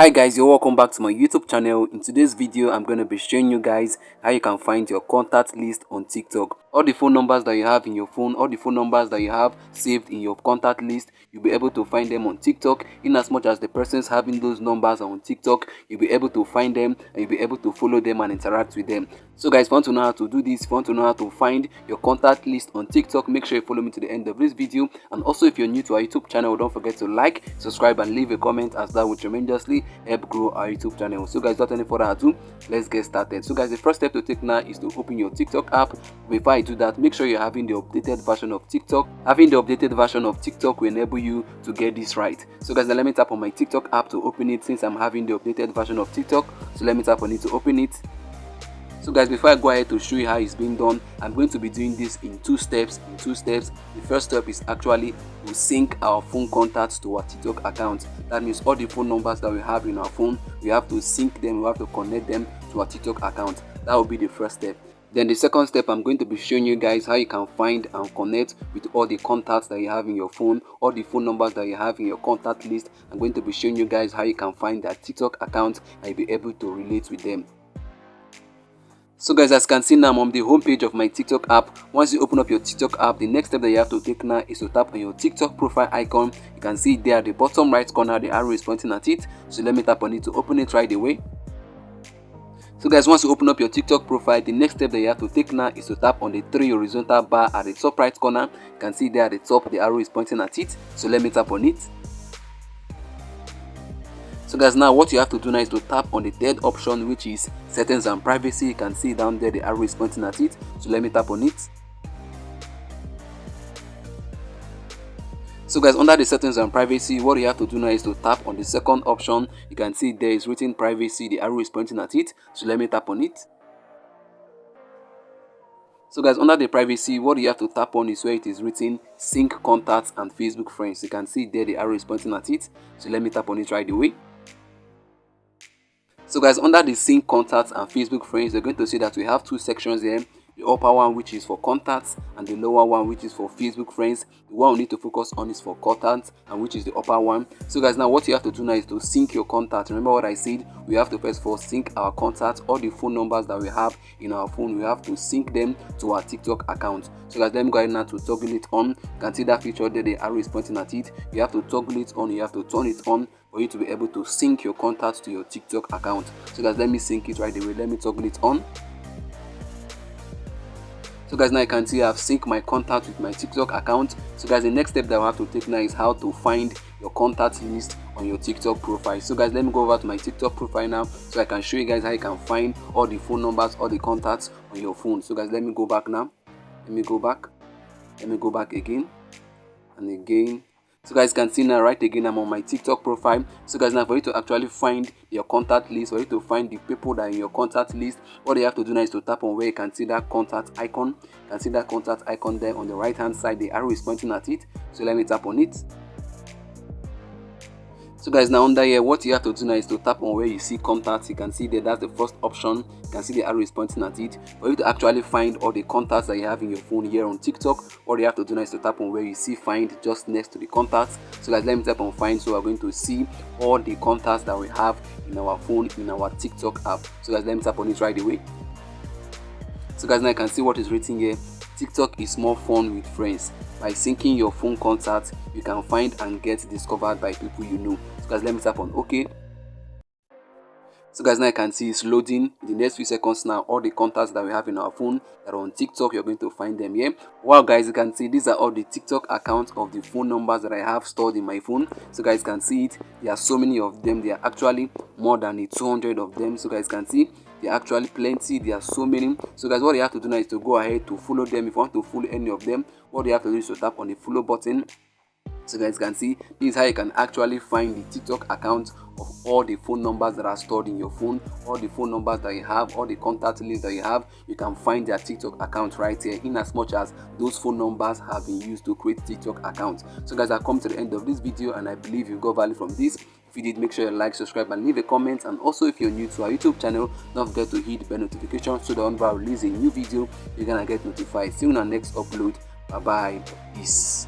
Hi guys, you're welcome back to my YouTube channel. In today's video, I'm going to be showing you guys how you can find your contact list on TikTok. All the phone numbers that you have in your phone, all the phone numbers that you have saved in your contact list, you'll be able to find them on TikTok. In as much as the persons having those numbers on TikTok, you'll be able to find them and you'll be able to follow them and interact with them. So guys, if you want to know how to do this, if you want to know how to find your contact list on TikTok, make sure you follow me to the end of this video. And also, if you're new to our YouTube channel, don't forget to like, subscribe and leave a comment, as that will tremendously help grow our YouTube channel. So guys, without any further ado, let's get started. So guys, the first step to take now is to open your TikTok app. Before I do that, make sure you're having the updated version of TikTok. Having the updated version of TikTok will enable you to get this right. So guys, now let me tap on my TikTok app to open it, since I'm having the updated version of TikTok. So let me tap on it to open it. So guys, before I go ahead to show you how it's being done, I'm going to be doing this in two steps. The first step is actually to sync our phone contacts to our TikTok account. That means all the phone numbers that we have in our phone, we have to sync them, we have to connect them to our TikTok account. That will be the first step. Then the second step, I'm going to be showing you guys how you can find and connect with all the contacts that you have in your phone, all the phone numbers that you have in your contact list. I'm going to be showing you guys how you can find their TikTok account and be able to relate with them. So guys, as you can see now, I'm on the home page of my TikTok app. Once you open up your TikTok app, the next step that you have to take now is to tap on your TikTok profile icon. You can see there at the bottom right corner, the arrow is pointing at it. So let me tap on it to open it right away. So guys, once you open up your TikTok profile, the next step that you have to take now is to tap on the three horizontal bar at the top right corner. You can see there at the top, the arrow is pointing at it. So let me tap on it. So guys, now what you have to do now is to tap on the third option, which is settings and privacy. You can see down there the arrow is pointing at it. So let me tap on it. So guys, under the settings and privacy, what you have to do now is to tap on the second option. You can see there is written privacy, the arrow is pointing at it. So let me tap on it. So guys, under the privacy, what you have to tap on is where it is written sync contacts and Facebook friends. You can see there the arrow is pointing at it. So let me tap on it right away. So guys, under the sync contacts and Facebook friends, you're going to see that we have two sections here. The upper one, which is for contacts, and the lower one, which is for Facebook friends. The one we need to focus on is for contacts, and which is the upper one. So guys, now what you have to do now is to sync your contacts. Remember what I said, we have to first of all sync our contacts, all the phone numbers that we have in our phone, we have to sync them to our TikTok account. So guys, let me go ahead now to toggle it on. You can see that feature there, the arrow is pointing at it. You have to toggle it on, you have to turn it on for you to be able to sync your contacts to your TikTok account. So guys, let me sync it right away. Let me toggle it on. So guys, now you can see I've synced my contact with my TikTok account. So guys, the next step that I have to take now is how to find your contact list on your TikTok profile. So guys, let me go over to my TikTok profile now so I can show you guys how you can find all the phone numbers, all the contacts on your phone. So guys, let me go back now. Let me go back again and again. So guys, you can see now right again I'm on my TikTok profile. So guys, now for you to actually find your contact list, for you to find the people that are in your contact list, what you have to do now is to tap on where you can see that contact icon. You can see that contact icon there on the right hand side, the arrow is pointing at it. So let me tap on it. So guys, now under here, what you have to do now is to tap on where you see contacts. You can see there, that's the first option. You can see the arrow is pointing at it. For you to actually find all the contacts that you have in your phone here on TikTok, what you have to do now is to tap on where you see find just next to the contacts. So guys, let me tap on find. So we're going to see all the contacts that we have in our phone in our TikTok app. So guys, let me tap on it right away. So guys, now you can see what is written here. TikTok is more fun with friends. By syncing your phone contacts, you can find and get discovered by people you know. So guys, let me tap on OK. So guys, now you can see it's loading. In the next few seconds now, all the contacts that we have in our phone that are on TikTok, you're going to find them here. Wow guys, you can see these are all the TikTok accounts of the phone numbers that I have stored in my phone. So guys can see it. There are so many of them. There are actually more than 200 of them. So guys can see there are actually plenty. There are so many. So guys, what you have to do now is to go ahead to follow them. If you want to follow any of them, what you have to do is to tap on the follow button. So guys can see this is how you can actually find the TikTok account of all the phone numbers that are stored in your phone, all the phone numbers that you have, all the contact lists that you have. You can find their TikTok account right here, in as much as those phone numbers have been used to create TikTok accounts. So guys, I've come to the end of this video and I believe you got value from this. If you did, make sure you like, subscribe and leave a comment. And also, if you're new to our YouTube channel, don't forget to hit the bell notification so that whenever I release a new video, you're gonna get notified. See you in our next upload. Bye bye. Peace.